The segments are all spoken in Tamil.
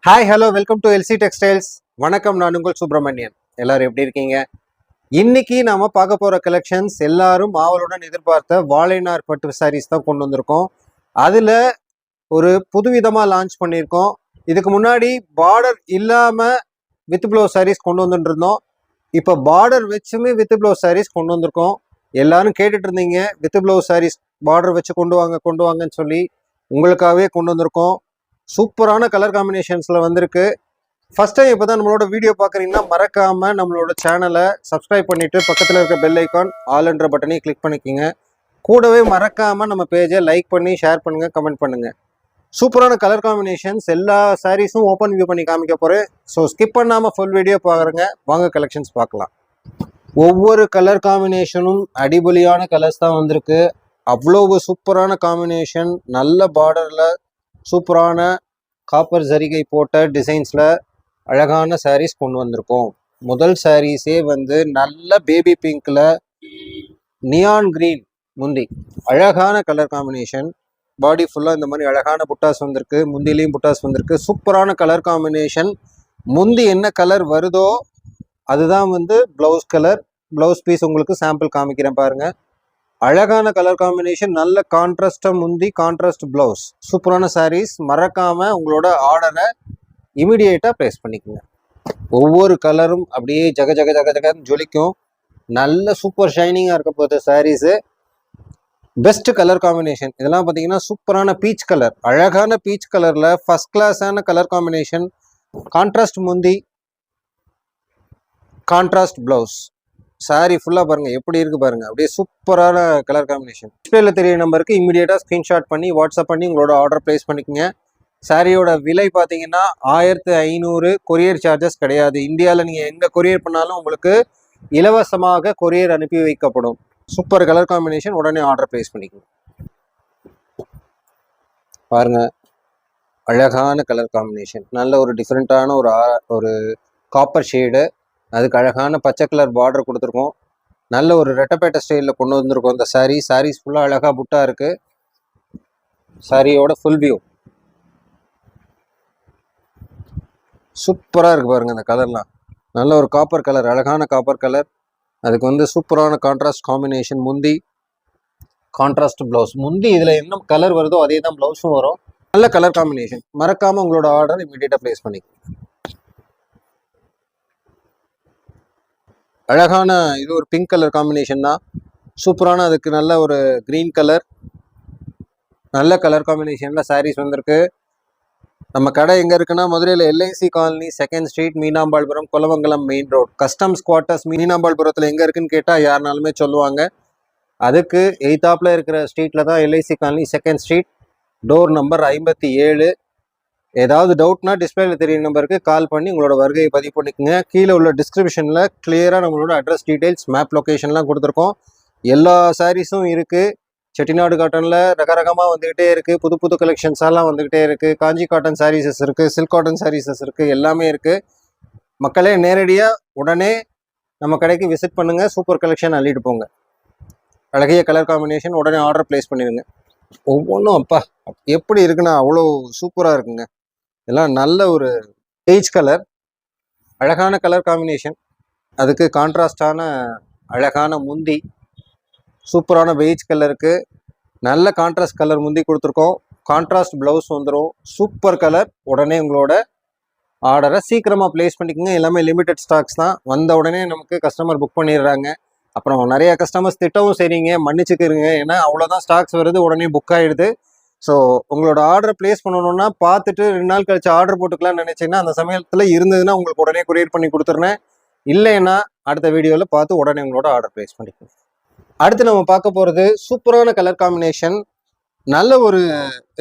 Hi hello welcome to LC textiles. வணக்கம், நான் உங்கள் சுப்பிரமணியன். எல்லாரும் எப்படி இருக்கீங்க? இன்னைக்கு நாம பார்க்க போற கலெக்ஷன்ஸ் எல்லாரும் ஆவலுடன் எதிர்பார்த்த வாழைநார் பட்டு சாரீஸ் தான் கொண்டு வந்திருக்கோம். அதுல ஒரு புதுவிதமா லான்ச் பண்ணியிருக்கோம். இதுக்கு முன்னாடி பார்டர் இல்லாம வித் ப்ளவுஸ் சாரீஸ் கொண்டு வந்துட்டு இருந்தோம். இப்போ பார்டர் வச்சுமே வித் ப்ளவுஸ் சாரீஸ் கொண்டு வந்திருக்கோம். எல்லாரும் கேட்டுட்டு இருந்தீங்க வித் ப்ளவுஸ் சாரீஸ் பார்டர் வச்சு கொண்டு வாங்கன்னு சொல்லி உங்களுக்காகவே கொண்டு வந்திருக்கோம். சூப்பரான கலர் காம்பினேஷன்ஸ்ல வந்திருக்கு. ஃபர்ஸ்ட் டைம் இப்போ தான் நம்மளோட வீடியோ பார்க்குறீங்கன்னா மறக்காம நம்மளோட சேனலை சப்ஸ்கிரைப் பண்ணிட்டு பக்கத்தில் இருக்க பெல் ஐக்கான் ஆல் என்ற பட்டனையும் கிளிக் பண்ணிக்கோங்க. கூடவே மறக்காம நம்ம பேஜை லைக் பண்ணி ஷேர் பண்ணுங்க, கமெண்ட் பண்ணுங்க. சூப்பரான கலர் காம்பினேஷன்ஸ் எல்லா சாரீஸும் ஓப்பன் வியூ பண்ணி காமிக்க போறேன். ஸோ ஸ்கிப் பண்ணாம ஃபுல் வீடியோ பாருங்க. வாங்க கலெக்ஷன்ஸ் பார்க்கலாம். ஒவ்வொரு கலர் காம்பினேஷனும் அடிபொலியான கலர்ஸ் தான் வந்திருக்கு. அவ்வளவு சூப்பரான காம்பினேஷன், நல்ல பார்டர்ல சூப்பரான காப்பர் ஜரிகை போட்ட டிசைன்ஸில் அழகான சாரீஸ் கொண்டு வந்திருக்கோம். முதல் சாரீஸே வந்து நல்ல பேபி பிங்க்ல நியான் கிரீன் முந்தி, அழகான கலர் காம்பினேஷன். பாடி ஃபுல்லாக இந்த மாதிரி அழகான புட்டாஸ் வந்திருக்கு, முந்திலையும் புட்டாஸ் வந்திருக்கு. சூப்பரான கலர் காம்பினேஷன். முந்தி என்ன கலர் வருதோ அதுதான் வந்து ப்ளவுஸ் கலர். ப்ளவுஸ் பீஸ் உங்களுக்கு சாம்பிள் காமிக்கிறேன் பாருங்க. அழகான கலர் காம்பினேஷன், நல்ல கான்ட்ராஸ்டா முந்தி, கான்ட்ராஸ்ட் பிளவுஸ். சூப்பரான சாரீஸ். மறக்காம உங்களோட ஆர்டரை இமிடியேட்டா பிளேஸ் பண்ணிக்கோங்க. ஒவ்வொரு கலரும் அப்படியே ஜக ஜக ஜக ஜகன்னு ஜொலிக்கும். நல்ல சூப்பர் ஷைனிங்கா இருக்க போகுது சாரீஸு. Best colour combination. இதெல்லாம் பார்த்தீங்கன்னா சூப்பரான பீச் கலர், அழகான பீச் கலர்ல ஃபர்ஸ்ட் கிளாஸான கலர் காம்பினேஷன். கான்ட்ராஸ்ட் முந்தி, கான்ட்ராஸ்ட் பிளவுஸ். சாரி ஃபுல்லாக பாருங்கள் எப்படி இருக்குது பாருங்கள். அப்படியே சூப்பரான கலர் காம்பினேஷன். டிஸ்பிளேல தெரிய நம்பருக்கு இமீடியட்டாக ஸ்க்ரீன்ஷாட் பண்ணி வாட்ஸ்அப் பண்ணி உங்களோட ஆர்டர் ப்ளேஸ் பண்ணிக்கோங்க. சாரியோட விலை பார்த்தீங்கன்னா 1500. கொரியர் சார்ஜஸ் கிடையாது. இந்தியாவில் நீங்கள் எங்கே கொரியர் பண்ணாலும் உங்களுக்கு இலவசமாக கொரியர் அனுப்பி வைக்கப்படும். Super colour combination. உடனே ஆர்டர் ப்ளேஸ் பண்ணிக்கோங்க. பாருங்க, அழகான கலர் காம்பினேஷன். நல்ல ஒரு டிஃப்ரெண்ட்டான ஒரு காப்பர் ஷேடு, அதுக்கு அழகான பச்சை கலர் பார்டர் கொடுத்துருக்கோம். நல்ல ஒரு ரெட்டப்பேட்டை ஸ்டைலில் கொண்டு வந்திருக்கோம் இந்த சாரீஸ் ஃபுல்லாக அழகாக புட்டா இருக்கு. சாரியோட ஃபுல் வியூ சூப்பராக இருக்கு பாருங்க. இந்த கலர்லாம் நல்ல ஒரு காப்பர் கலர், அழகான காப்பர் கலர். அதுக்கு வந்து சூப்பரான கான்ட்ராஸ்ட் காம்பினேஷன். முந்தி கான்ட்ராஸ்ட் பிளவுஸ். முந்தி இதில் என்ன கலர் வருதோ அதே தான் பிளவுஸும் வரும். நல்ல கலர் காம்பினேஷன். மறக்காம உங்களோட ஆர்டர் இமீடியட்டாக பிளேஸ் பண்ணிக்கோங்க. அழகான இது ஒரு பிங்க் கலர் காம்பினேஷன் தான். சூப்பரான, அதுக்கு நல்ல ஒரு கிரீன் கலர், நல்ல கலர் காம்பினேஷன்ல சாரீஸ் வந்திருக்கு. நம்ம கடை எங்க இருக்குன்னா மதுரையில் LIC colony, 2nd street, Meenambalpuram, Kolamangalam main road. Customs quarters மீனாம்பாள்புரத்தில் எங்க இருக்குன்னு கேட்டால் யாருனாலுமே சொல்லுவாங்க. அதுக்கு எய்தாப்ல இருக்கிற ஸ்ட்ரீட்ல தான் LIC colony, 2nd street, door number 57. ஏதாவது டவுட்னா டிஸ்பிளேல தெரிய நம்பருக்கு கால் பண்ணி உங்களோட வருகையை பதிவு பண்ணிக்கோங்க. கீழே உள்ள டிஸ்கிரிப்ஷனில் கிளியராக நம்மளோட அட்ரஸ் டீடைல்ஸ், மேப் லொக்கேஷன்லாம் கொடுத்துருக்கோம். எல்லா சாரீஸும் இருக்குது. செட்டிநாடு காட்டனில் ரகரகமாக வந்துக்கிட்டே இருக்குது. புது புது கலெக்ஷன்ஸெல்லாம் வந்துக்கிட்டே இருக்குது. காஞ்சி காட்டன் சாரீஸஸ் இருக்குது, சில்க் காட்டன் சாரீஸஸ் இருக்குது, எல்லாமே இருக்குது. மக்களே நேரடியாக உடனே நம்ம கடைக்கு விசிட் பண்ணுங்கள். சூப்பர் கலெக்ஷன் அள்ளிட்டு போங்க. அழகிய கலர் காம்பினேஷன். உடனே ஆர்டர் ப்ளேஸ் பண்ணிடுங்க. ஒவ்வொன்றும் அப்பா எப்படி இருக்குன்னா அவ்வளோ சூப்பராக இருக்குங்க. எல்லாம் நல்ல ஒரு பேஜ் கலர், அழகான கலர் காம்பினேஷன். அதுக்கு கான்ட்ராஸ்டான அழகான முந்தி, சூப்பரான பெய்ஜ் கலருக்கு நல்ல கான்ட்ராஸ்ட் கலர் முந்தி கொடுத்துருக்கோம். கான்ட்ராஸ்ட் பிளவுஸ் வந்துடும். Super colour. உடனே உங்களோட ஆர்டரை சீக்கிரமாக ப்ளேஸ் பண்ணிக்கோங்க. எல்லாமே லிமிடெட் ஸ்டாக்ஸ் தான். வந்த உடனே நமக்கு கஸ்டமர் புக் பண்ணிடுறாங்க. அப்புறம் நிறைய கஸ்டமர்ஸ் திட்டவும் சரிங்க, மன்னிச்சுக்கிறீங்க. ஏன்னா அவ்வளோதான் ஸ்டாக்ஸ் வருது, உடனே புக் ஆகிடுது. ஸோ உங்களோட ஆர்டர் ப்ளேஸ் பண்ணணும்னா பார்த்துட்டு 2 நாள் கழிச்சு ஆர்டர் போட்டுக்கலாம்னு நினைச்சீங்கன்னா அந்த சமயத்தில் இருந்ததுன்னா உங்களுக்கு உடனே கொரியர் பண்ணி கொடுத்துட்றேன். இல்லைன்னா அடுத்த வீடியோவில் பார்த்து உடனே உங்களோட ஆர்டர் ப்ளேஸ் பண்ணிக்கணும். அடுத்து நம்ம பார்க்க போகிறது சூப்பரான கலர் காம்பினேஷன். நல்ல ஒரு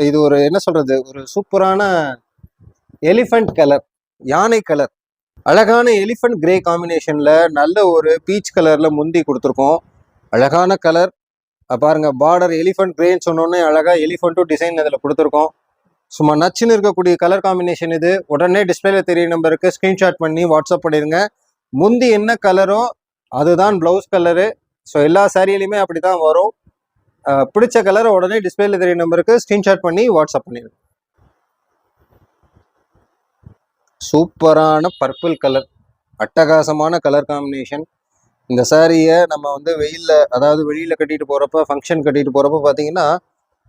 இது ஒரு என்ன சொல்றது, ஒரு சூப்பரான எலிஃபண்ட் கலர், யானை கலர். அழகான எலிஃபண்ட் கிரே காம்பினேஷன்ல நல்ல ஒரு பீச் கலர்ல முந்தி கொடுத்துருக்கோம். அழகான கலர் பாருங்க. பார்டர் எலிஃபண்ட் கிரேன்னு சொன்னோன்னே அழகா எலிஃபண்ட்டும் டிசைன் அதில் கொடுத்துருக்கோம். சும்மா நச்சுன்னு இருக்கக்கூடிய கலர் காம்பினேஷன் இது. உடனே டிஸ்பிளேல தெரிய நம்பருக்கு ஸ்கிரீன்ஷாட் பண்ணி வாட்ஸ்அப் பண்ணிடுங்க. முந்தி என்ன கலரோ அதுதான் பிளவுஸ் கலரு. ஸோ எல்லா சாரியிலையுமே அப்படி தான் வரும். பிடிச்ச கலரை உடனே டிஸ்பிளேல தெரிய நம்பருக்கு ஸ்கிரீன்ஷாட் பண்ணி வாட்ஸ்அப் பண்ணிடுங்க. சூப்பரான பர்பிள் கலர், அட்டகாசமான கலர் காம்பினேஷன். இந்த சாரியை நம்ம வந்து வெயிலில், அதாவது வெளியில் கட்டிட்டு போகிறப்ப, ஃபங்க்ஷன் கட்டிட்டு போகிறப்ப பார்த்தீங்கன்னா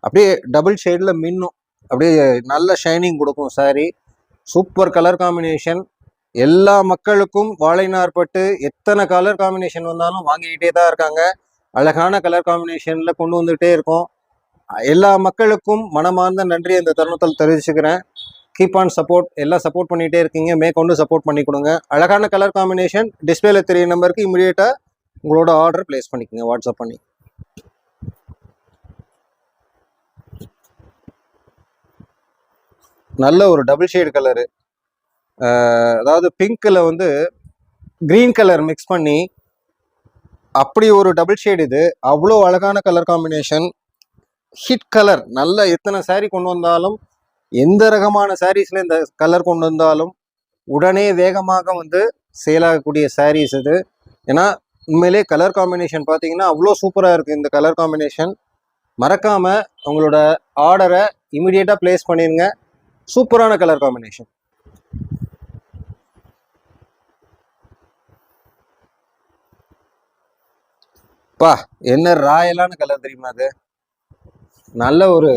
அப்படியே டபுள் ஷேடில் மின்னும், அப்படியே நல்ல ஷைனிங் கொடுக்கும் சாரி. Super colour combination. எல்லா மக்களுக்கும் வாழைநார்பட்டு எத்தனை கலர் காம்பினேஷன் வந்தாலும் வாங்கிக்கிட்டே தான் இருக்காங்க. அழகான கலர் காம்பினேஷனில் கொண்டு வந்துகிட்டே இருக்கோம். எல்லா மக்களுக்கும் மனமார்ந்த நன்றி இந்த தருணத்தில் தெரிவிச்சுக்கிறேன். Keep on support. எல்லாம் சப்போர்ட் பண்ணிகிட்டே இருக்கீங்க, மேற்கொண்டு சப்போர்ட் பண்ணி கொடுங்க. அழகான கலர் காம்பினேஷன். டிஸ்பிளேல தெரிய நம்பருக்கு இமீடியட்டாக உங்களோட ஆர்டர் பிளேஸ் பண்ணிக்கோங்க வாட்ஸ்அப் பண்ணி. நல்ல ஒரு டபுள் ஷேட் கலரு, அதாவது பிங்க்கில் வந்து க்ரீன் கலர் மிக்ஸ் பண்ணி அப்படி ஒரு டபுள் ஷேட். இது அவ்வளோ அழகான கலர் காம்பினேஷன், ஹிட் கலர். நல்ல எத்தனை சாரீ கொண்டு வந்தாலும், எந்த ரகமான சாரீஸில் இந்த கலர் கொண்டு வந்தாலும் உடனே வேகமாக வந்து சேலாகக்கூடிய சாரீஸ் இது. ஏன்னா உண்மையிலே கலர் காம்பினேஷன் பார்த்தீங்கன்னா அவ்வளோ சூப்பராக இருக்குது இந்த கலர் காம்பினேஷன். மறக்காமல் உங்களோட ஆர்டரை இமீடியட்டாக பிளேஸ் பண்ணிடுங்க. சூப்பரான கலர் காம்பினேஷன். பா, என்ன ராயலான கலர் தெரியுமா அது? நல்ல ஒரு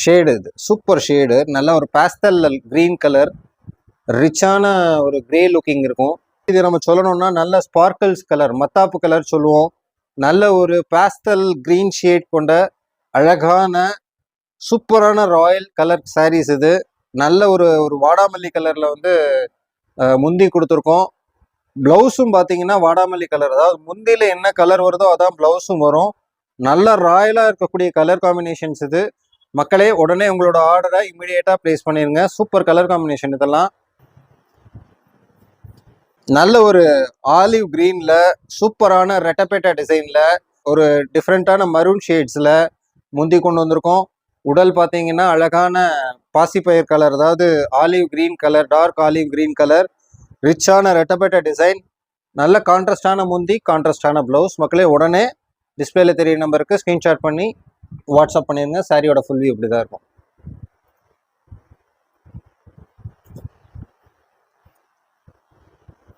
ஷேடு, இது சூப்பர் ஷேடு. நல்ல ஒரு பாஸ்டல் கிரீன் கலர், ரிச்சான ஒரு கிரே லுக்கிங் இருக்கும். இது நம்ம சொல்லணும்னா நல்ல ஸ்பார்க்கிள்ஸ் கலர், மத்தாப்பு கலர் சொல்லுவோம். நல்ல ஒரு பாஸ்டல் கிரீன் ஷேட் கொண்ட அழகான சூப்பரான ராயல் கலர் சாரீஸ் இது. நல்ல ஒரு வாடாமல்லி கலரில் வந்து முந்தி கொடுத்துருக்கோம். ப்ளவுஸும் பார்த்தீங்கன்னா வாடாமல்லி கலர், அதாவது முந்தியில் என்ன கலர் வருதோ அதான் ப்ளவுஸும் வரும். நல்ல ராயலாக இருக்கக்கூடிய கலர் காம்பினேஷன்ஸ் இது. மக்களே உடனே உங்களோட ஆர்டரை இமீடியட்டாக பிளேஸ் பண்ணிடுங்க. சூப்பர் கலர் காம்பினேஷன் இதெல்லாம். நல்ல ஒரு ஆலிவ் கிரீனில் சூப்பரான ரெட்டப்பேட்டா டிசைனில் ஒரு டிஃப்ரெண்ட்டான மரூன் ஷேட்ஸில் முந்தி கொண்டு வந்திருக்கோம். உடல் பார்த்தீங்கன்னா அழகான பாசிப்பயிர் கலர், அதாவது olive green colour, dark olive green colour, ரிச்சான ரெட்டப்பேட்டா டிசைன், நல்ல கான்ட்ராஸ்டான முந்தி, கான்ட்ராஸ்டான ப்ளவுஸ். மக்களே உடனே டிஸ்பிளேல தெரிய நம்பருக்கு ஸ்க்ரீன்ஷாட் பண்ணி வாட்ஸ்அப் பண்ணிடுங்க. சாரியோட ஃபுல் வியூ இப்படி தான் இருக்கும்.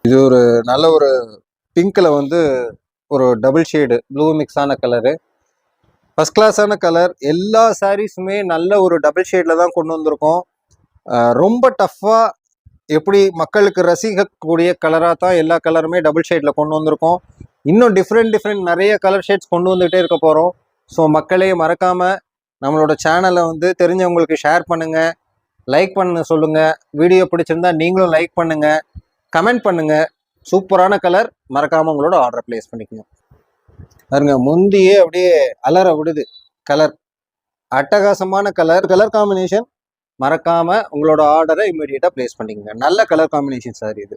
இது ஒரு நல்ல ஒரு பிங்க்கில் வந்து ஒரு டபுள் ஷேடு ப்ளூ மிக்ஸான கலரு, ஃபஸ்ட் கிளாஸான கலர். எல்லா சாரீஸுமே நல்ல ஒரு டபுள் ஷேடில் தான் கொண்டு வந்திருக்கோம். ரொம்ப டஃப்பாக எப்படி மக்களுக்கு ரசிக்கக்கூடிய கலராக தான் எல்லா கலருமே டபுள் ஷேடில் கொண்டு வந்திருக்கோம். இன்னும் டிஃப்ரெண்ட் நிறைய கலர் ஷேட்ஸ் கொண்டு வந்துகிட்டே இருக்க போகிறோம். ஸோ மக்களே மறக்காமல் நம்மளோட சேனலை வந்து தெரிஞ்சவங்களுக்கு ஷேர் பண்ணுங்கள், லைக் பண்ண சொல்லுங்கள். வீடியோ பிடிச்சிருந்தா நீங்களும் லைக் பண்ணுங்கள், கமெண்ட் பண்ணுங்கள். சூப்பரான கலர், மறக்காமல் உங்களோட ஆர்டர் பிளேஸ் பண்ணிக்கணும். பாருங்க, முந்தியே அப்படியே அலற விடுது கலர். அட்டகாசமான கலர் காம்பினேஷன். மறக்காம உங்களோட ஆர்டரை இமீடியட்டா பிளேஸ் பண்ணிக்கங்க. நல்ல கலர் காம்பினேஷன் சார் இது.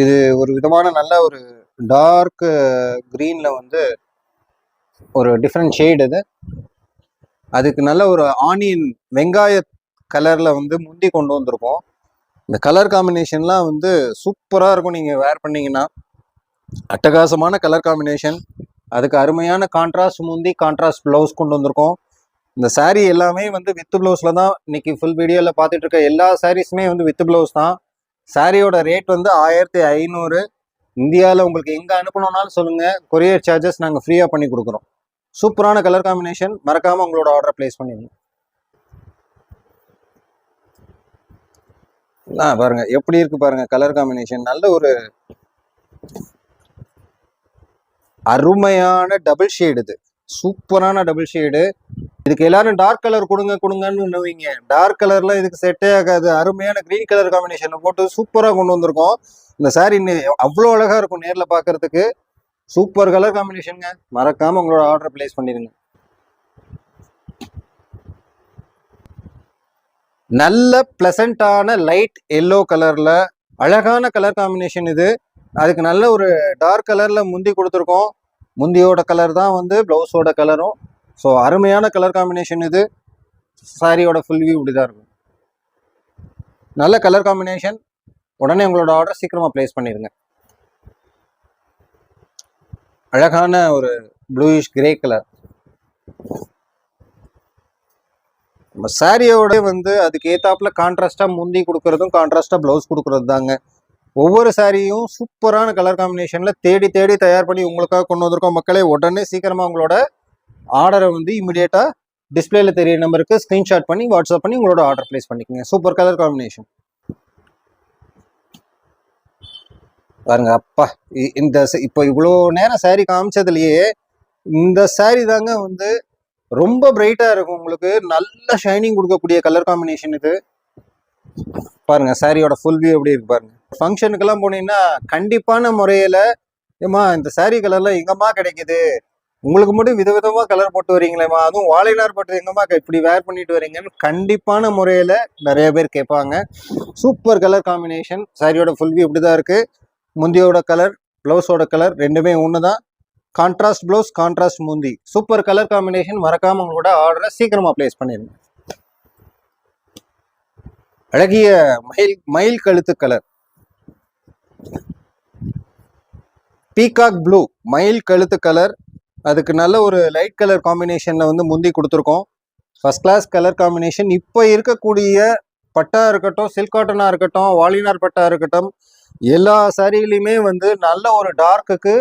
இது ஒரு விதமான நல்ல ஒரு டார்க் கிரீன்ல வந்து ஒரு டிஃப்ரெண்ட் ஷேட். இது அதுக்கு நல்ல ஒரு ஆனியன் வெங்காய கலர்ல வந்து முந்தி கொண்டு வந்திருக்கோம். இந்த கலர் காம்பினேஷன்லாம் வந்து சூப்பராக இருக்கும். நீங்கள் வேர் பண்ணீங்கன்னா அட்டகாசமான கலர் காம்பினேஷன். அதுக்கு அருமையான கான்ட்ராஸ்ட் முந்தி, கான்ட்ராஸ்ட் ப்ளவுஸ் கொண்டு வந்திருக்கோம். இந்த சாரீ எல்லாமே வந்து வித் ப்ளவுஸில் தான் இன்னைக்கு ஃபுல் வீடியோவில் பார்த்துட்டு இருக்க எல்லா சாரீஸுமே வந்து வித் ப்ளவுஸ் தான். சாரியோட ரேட் வந்து 1500. இந்தியாவில் உங்களுக்கு எங்கே அனுப்பணும்னாலும் சொல்லுங்கள், கொரியர் சார்ஜஸ் நாங்கள் ஃப்ரீயாக பண்ணி கொடுக்குறோம். சூப்பரான கலர் காம்பினேஷன். மறக்காமல் உங்களோட ஆர்டர் பிளேஸ் பண்ணிடுங்க. பாருங்க எப்படி இருக்கு பாருங்க கலர் காம்பினேஷன். நல்ல ஒரு அருமையான டபுள் ஷேடு. இது சூப்பரான டபுள் ஷேடு. இதுக்கு எல்லாரும் டார்க் கலர் கொடுங்கன்னு நோவீங்க. டார்க் கலர்ல இதுக்கு செட்டே ஆகாது. அருமையான கிரீன் கலர் காம்பினேஷன் போட்டு சூப்பராக கொண்டு வந்திருக்கோம். இந்த சாரீ அவ்வளோ அழகா இருக்கும் நேரில் பார்க்கறதுக்கு. சூப்பர் கலர் காம்பினேஷனுங்க. மறக்காம உங்களோட ஆர்டர் பிளேஸ் பண்ணிடுங்க. நல்ல பிளசண்டான லைட் எல்லோ கலர்ல அழகான கலர் காம்பினேஷன் இது. அதுக்கு நல்ல ஒரு டார்க் கலர்ல முந்தி கொடுத்துருக்கோம். முந்தியோட கலர் தான் வந்து பிளவுஸோட கலரும். ஸோ அருமையான கலர் காம்பினேஷன் இது. சாரியோட ஃபுல் வியூ இப்படிதான் இருக்கும். நல்ல கலர் காம்பினேஷன். உடனே உங்களோட ஆர்டர் சீக்கிரமா பிளேஸ் பண்ணிடுங்க. அழகான ஒரு ப்ளூயிஷ் கிரே கலர். நம்ம சாரியோட வந்து அதுக்கு ஏத்தாப்புல கான்ட்ராஸ்டா முந்தி கொடுக்கறதும் கான்ட்ராஸ்டா பிளவுஸ் கொடுக்கறது தாங்க. ஒவ்வொரு சாரியும் சூப்பரான கலர் காம்பினேஷன்ல தேடி தேடி தயார் பண்ணி உங்களுக்காக கொண்டு வந்திருக்கோம் மக்களே. உடனே சீக்கிரமா உங்களோட ஆர்டரை வந்து இமிடியேட்டா டிஸ்பிளேல தெரிய நம்பருக்கு ஸ்கிரீன்ஷாட் பண்ணி வாட்ஸ்அப் பண்ணி உங்களோட ஆர்டர் பிளேஸ் பண்ணிக்கோங்க. சூப்பர் கலர் காம்பினேஷன் பாருங்க. அப்பா இந்த இப்போ இவ்வளோ நேரம் சாரி காமிச்சதுலயே இந்த சாரி தாங்க வந்து ரொம்ப பிரைட்டா இருக்கும், உங்களுக்கு நல்ல ஷைனிங் கொடுக்கக்கூடிய கலர் காம்பினேஷன் இது. பாருங்க சாரியோட ஃபுல் வியூ எப்படி இருக்கு பாருங்க. ஃபங்க்ஷனுக்கெல்லாம் போனீங்கன்னா கண்டிப்பான முறையில ஏமா இந்த சாரி கலர்ல எங்கம்மா கிடைக்குது, உங்களுக்கு மட்டும் விதவிதமா கலர் போட்டு வரீங்களேம்மா, அதுவும் வாழைநார் போட்டு எங்கம்மா இப்படி வேர் பண்ணிட்டு வரீங்கன்னு கண்டிப்பான முறையில நிறைய பேர் கேட்பாங்க. Super colour combination. சாரியோட ஃபுல் வியூ இப்படிதான் இருக்கு. முந்தியோட கலர் பிளவுஸோட கலர் ரெண்டுமே ஒண்ணுதான். கான்ட்ராஸ்ட் பிளவுஸ் கான்ட்ராஸ்ட் முந்தி. Super colour combination. மறக்காம உங்களோட ஆர்டரை சீக்கிரமா பிளேஸ் பண்ணிருங்க. அழகிய மயில் கழுத்து கலர், பீகாக் ப்ளூ மயில் கழுத்து கலர். அதுக்கு நல்ல ஒரு லைட் கலர் காம்பினேஷன்ல வந்து முந்தி கொடுத்துருக்கோம். First class colour combination. இப்போ இருக்கக்கூடிய பட்டா இருக்கட்டும், சில்க் காட்டனா இருக்கட்டும், வாலினார் பட்டா இருக்கட்டும், எல்லா சாரிலையுமே வந்து நல்ல ஒரு டார்க்குக்கு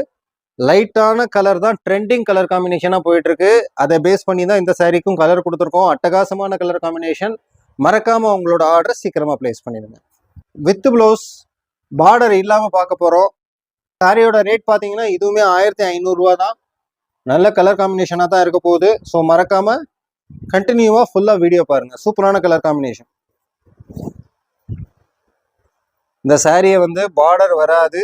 லைட்டான கலர் தான் ட்ரெண்டிங் கலர் காம்பினேஷனா போயிட்டு இருக்கு. அதை பேஸ் பண்ணி தான் இந்த சாரிக்கும் கலர் கொடுத்துருக்கோம். அட்டகாசமான கலர் காம்பினேஷன். மறக்காம உங்களோட ஆர்டர் சீக்கிரமா பிளேஸ் பண்ணிடுங்க. வித் பிளவுஸ் பார்டர் இல்லாம பார்க்க போறோம். சாரியோட ரேட் பாத்தீங்கன்னா இதுவுமே 1500 ரூபா தான். நல்ல கலர் காம்பினேஷனா தான் இருக்க போகுது. ஸோ மறக்காம கண்டினியூவா ஃபுல்லா வீடியோ பாருங்க. சூப்பரான கலர் காம்பினேஷன். இந்த சாரியை வந்து பார்டர் வராது,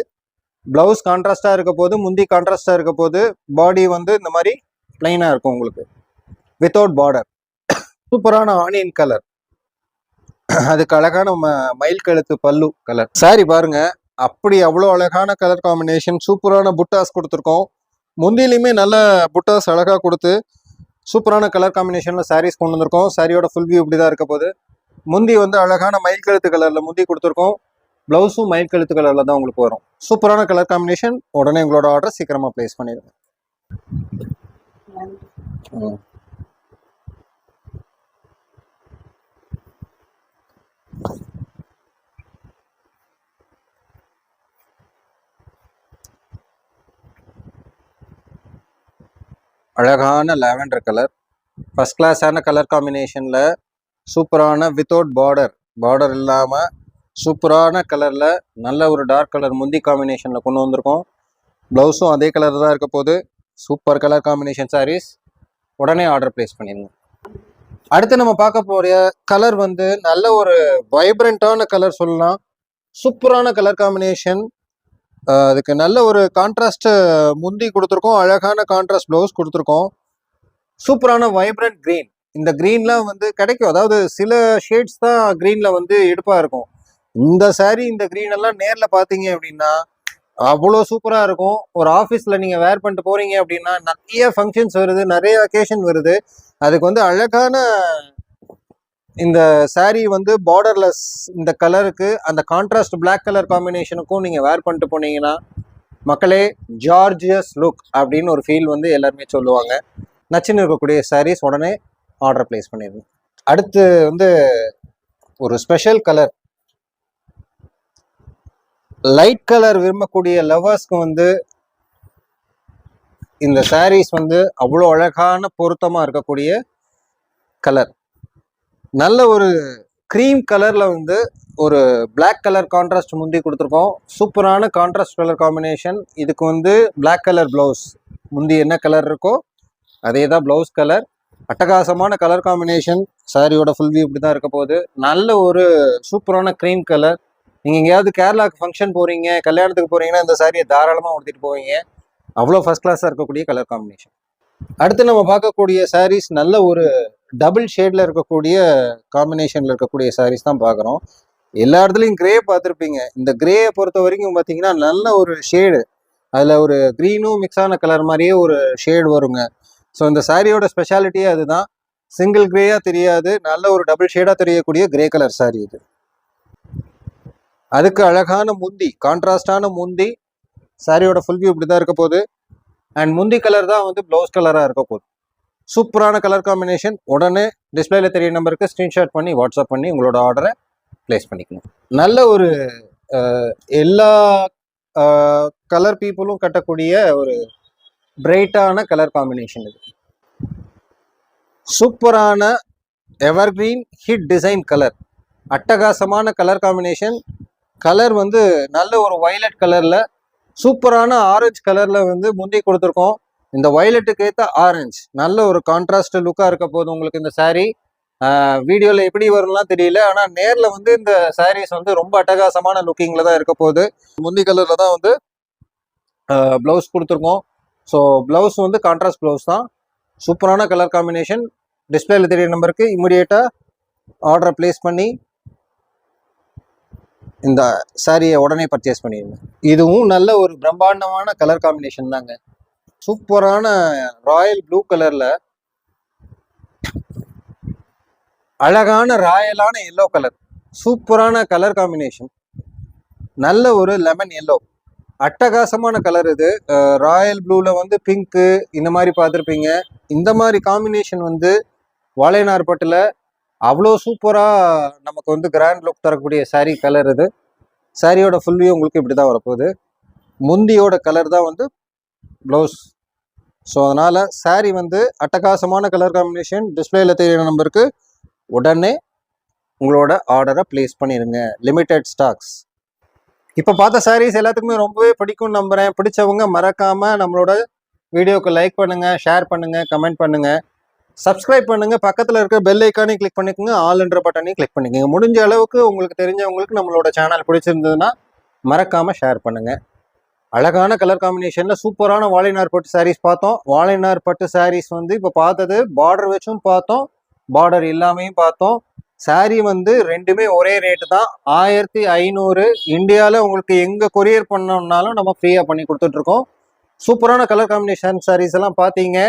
பிளவுஸ் கான்ட்ராஸ்டா இருக்க போது, முந்தி கான்ட்ராஸ்டா இருக்க போது, பாடி வந்து இந்த மாதிரி பிளைனா இருக்கும் உங்களுக்கு வித்தவுட் பார்டர். சூப்பரான ஆனியன் கலர், அதுக்கு அழகான மயில் கழுத்து பல்லு கலர். சாரி பாருங்க அப்படி அவ்வளோ அழகான கலர் காம்பினேஷன். சூப்பரான புட்டாஸ் கொடுத்துருக்கோம். முந்திலையுமே நல்ல புட்டாஸ் அழகா கொடுத்து சூப்பரான கலர் காம்பினேஷன்ல சாரீஸ் கொண்டு வந்திருக்கோம். சாரியோட ஃபுல் வியூ இப்படிதான் இருக்க போது. முந்தி வந்து அழகான மயில் கழுத்து கலர்ல முந்தி கொடுத்துருக்கோம். பிளவுஸும் மயில் கழுத்து கலர்ல தான் உங்களுக்கு வரும். சூப்பரான கலர் காம்பினேஷன். உடனே உங்களோட ஆர்டர் சீக்கிரமா பிளேஸ் பண்ணிடுங்க. அழகான லாவெண்டர் கலர், ஃபர்ஸ்ட் கிளாஸான கலர் காம்பினேஷன்ல சூப்பரான வித்தவுட் பார்டர் இல்லாம சூப்பரான கலர்ல நல்ல ஒரு டார்க் கலர் முந்தி காம்பினேஷன்ல கொண்டு வந்திருக்கோம். பிளவுஸும் அதே கலர் தான் இருக்க போது. Super colour combination sarees. உடனே ஆர்டர் பிளேஸ் பண்ணிடுங்க. அடுத்து நம்ம பார்க்க போற கலர் வந்து நல்ல ஒரு வைப்ரண்டான கலர் சொல்லலாம். சூப்பரான கலர் காம்பினேஷன். அதுக்கு நல்ல ஒரு கான்ட்ராஸ்ட் முந்தி கொடுத்துருக்கோம். அழகான கான்ட்ராஸ்ட் பிளவுஸ் கொடுத்துருக்கோம். சூப்பரான வைப்ரண்ட் கிரீன். இந்த கிரீன்லாம் வந்து கிடைக்கும், அதாவது சில ஷேட்ஸ் தான் கிரீன்ல வந்து எடுப்பா இருக்கும். இந்த சாரி இந்த கிரீன் எல்லாம் நேர்ல பாத்தீங்க அப்படின்னா அவ்வளோ சூப்பரா இருக்கும். ஒரு ஆஃபீஸ்ல நீங்க வேர் பண்ணிட்டு போறீங்க அப்படின்னா நிறைய ஃபங்க்ஷன்ஸ் வருது, நிறைய அக்கேஷன் வருது. அதுக்கு வந்து அழகான இந்த சாரீ வந்து பார்டர்லெஸ் இந்த கலருக்கு அந்த கான்ட்ராஸ்ட் பிளாக் கலர் காம்பினேஷனுக்கும் நீங்க வேர் பண்ணிட்டு போனீங்கன்னா மக்களே ஜார்ஜியஸ் லுக் அப்படின்னு ஒரு ஃபீல் வந்து எல்லாருமே சொல்லுவாங்க. நச்சுன்னு இருக்கக்கூடிய சாரீஸ் உடனே ஆர்டர் பிளேஸ் பண்ணிடுங்க. அடுத்து வந்து ஒரு ஸ்பெஷல் கலர், லைட் கலர் விரும்பக்கூடிய லவர்ஸ்க்கு வந்து இந்த சாரீஸ் வந்து அவ்வளோ அழகான பொருத்தமா இருக்கக்கூடிய கலர். நல்ல ஒரு க்ரீம் கலர்ல வந்து ஒரு பிளாக் கலர் கான்ட்ராஸ்ட் முந்தி கொடுத்துருக்கோம். சூப்பரான கான்ட்ராஸ்ட் கலர் காம்பினேஷன். இதுக்கு வந்து பிளாக் கலர் பிளவுஸ். முந்தி என்ன கலர் இருக்கோ அதே தான் பிளவுஸ் கலர். அட்டகாசமான கலர் காம்பினேஷன். சாரியோட ஃபுல் வியூ இப்படி தான் இருக்க போகுது. நல்ல ஒரு சூப்பரான க்ரீம் கலர். நீங்கள் எங்கேயாவது கேரளாவுக்கு ஃபங்க்ஷன் போகிறீங்க, கல்யாணத்துக்கு போகிறீங்கன்னா இந்த சாரியை தாராளமாக உடுத்திட்டு போவீங்க. அவ்வளோ ஃபர்ஸ்ட் கிளாஸாக இருக்கக்கூடிய கலர் காம்பினேஷன். அடுத்து நம்ம பார்க்கக்கூடிய சாரீஸ் நல்ல ஒரு டபுள் ஷேடில் இருக்கக்கூடிய காம்பினேஷனில் இருக்கக்கூடிய சாரீஸ் தான் பார்க்குறோம். எல்லா இடத்துலையும் கிரே பார்த்துருப்பீங்க. இந்த கிரேயை பொறுத்த வரைக்கும் பார்த்தீங்கன்னா நல்ல ஒரு ஷேடு, அதில் ஒரு க்ரீனும் மிக்ஸ் ஆன கலர் மாதிரியே ஒரு ஷேடு வருங்க. ஸோ இந்த சாரியோட ஸ்பெஷாலிட்டியே அதுதான். சிங்கிள் கிரேயா தெரியாது, நல்ல ஒரு டபுள் ஷேடாக தெரியக்கூடிய கிரே கலர் சாரி இது. அதுக்கு அழகான முந்தி, கான்ட்ராஸ்டான முந்தி. சாரியோட ஃபுல் வியூ இப்படி தான் இருக்க போகுது. அண்ட் முந்தி கலர் தான் வந்து ப்ளவுஸ் கலராக இருக்க போகுது. சூப்பரான கலர் காம்பினேஷன். உடனே டிஸ்பிளேல தெரிய நம்பருக்கு ஸ்க்ரீன்ஷாட் பண்ணி வாட்ஸ்அப் பண்ணி உங்களோட ஆர்டரை ப்ளேஸ் பண்ணிக்கணும். நல்ல ஒரு எல்லா கலர் பீப்புளும் கட்டக்கூடிய ஒரு பிரைட்டான கலர் காம்பினேஷன் இது. சூப்பரான எவர்கிரீன் ஹிட் டிசைன் கலர், அட்டகாசமான கலர் காம்பினேஷன். கலர் வந்து நல்ல ஒரு வயலட் கலரில் சூப்பரான ஆரஞ்சு கலரில் வந்து முந்தி கொடுத்துருக்கோம். இந்த வயலட்டுக்கு ஏற்ற ஆரஞ்சு நல்ல ஒரு கான்ட்ராஸ்ட் லுக்காக இருக்க போது உங்களுக்கு இந்த சாரீ. வீடியோவில் எப்படி வரும்லாம் தெரியல, ஆனால் நேரில் வந்து இந்த சாரீஸ் வந்து ரொம்ப அட்டகாசமான லுக்கிங்கில் தான் இருக்க போகுது. முந்தி கலரில் தான் வந்து ப்ளவுஸ் கொடுத்துருக்கோம். ஸோ ப்ளவுஸ் வந்து கான்ட்ராஸ்ட் ப்ளவுஸ் தான். சூப்பரான கலர் காம்பினேஷன். டிஸ்பிளேல தெரிய நம்பருக்கு இமிடியேட்டாக ஆர்டரை ப்ளேஸ் பண்ணி இந்த சாரியை உடனே பர்ச்சேஸ் பண்ணிடுங்க. இதுவும் நல்ல ஒரு பிரம்மாண்டமான கலர் காம்பினேஷன் தாங்க. சூப்பரான ராயல் ப்ளூ கலரில் அழகான ராயலான எல்லோ கலர், சூப்பரான கலர் காம்பினேஷன். நல்ல ஒரு லெமன் எல்லோ, அட்டகாசமான கலர் இது. ராயல் ப்ளூவில் வந்து பிங்க்கு இந்த மாதிரி பார்த்துருப்பீங்க. இந்த மாதிரி காம்பினேஷன் வந்து வாழைநார் பட்டில் அவ்வளோ சூப்பராக நமக்கு வந்து கிராண்ட் லுக் தரக்கூடிய சாரீ கலர் இது. சாரியோட ஃபுல் வியூ உங்களுக்கு இப்படி தான் வரப்போகுது. முந்தியோட கலர் தான் வந்து ப்ளவுஸ். ஸோ அதனால் சாரீ வந்து அட்டகாசமான கலர் காம்பினேஷன். டிஸ்பிளேல தெரியிற நம்பருக்கு உடனே உங்களோட ஆர்டரை ப்ளேஸ் பண்ணிடுங்க. Limited stocks. இப்போ பார்த்த சாரீஸ் எல்லாத்துக்குமே ரொம்பவே பிடிக்கும்னு நம்புகிறேன். பிடிச்சவங்க மறக்காமல் நம்மளோட வீடியோக்கு லைக் பண்ணுங்கள், ஷேர் பண்ணுங்கள், கமெண்ட் பண்ணுங்கள், சப்ஸ்கிரைப் பண்ணுங்கள். பக்கத்தில் இருக்கிற பெல் ஐக்கானையும் கிளிக் பண்ணிக்கோங்க, ஆல்ன்ற பட்டனையும் கிளிக் பண்ணிக்கோங்க. முடிஞ்ச அளவுக்கு உங்களுக்கு தெரிஞ்சவங்களுக்கு நம்மளோட சேனல் பிடிச்சிருந்ததுன்னா மறக்காமல் ஷேர் பண்ணுங்கள். அழகான கலர் காம்பினேஷனில் சூப்பரான வாழைநார் பட்டு சாரீஸ் பார்த்தோம். வாழைநார் பட்டு சாரீஸ் வந்து இப்போ பார்த்தது பார்டர் வச்சும் பார்த்தோம், பார்டர் இல்லாமையும் பார்த்தோம். சாரீ வந்து ரெண்டுமே ஒரே ரேட்டு தான், 1500. இந்தியாவில் உங்களுக்கு எங்கே கொரியர் பண்ணோம்னாலும் நம்ம ஃப்ரீயாக பண்ணி கொடுத்துட்ருக்கோம். சூப்பரான கலர் காம்பினேஷன் சாரீஸ் எல்லாம் பார்த்தீங்க.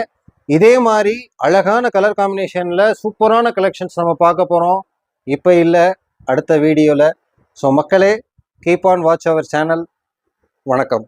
இதே மாதிரி அழகான கலர் காம்பினேஷனில் சூப்பரான கலெக்ஷன்ஸ் நம்ம பார்க்க போகிறோம். இப்போ இல்லை, அடுத்த வீடியோவில். ஸோ மக்களே, keep on watch our channel. வணக்கம்.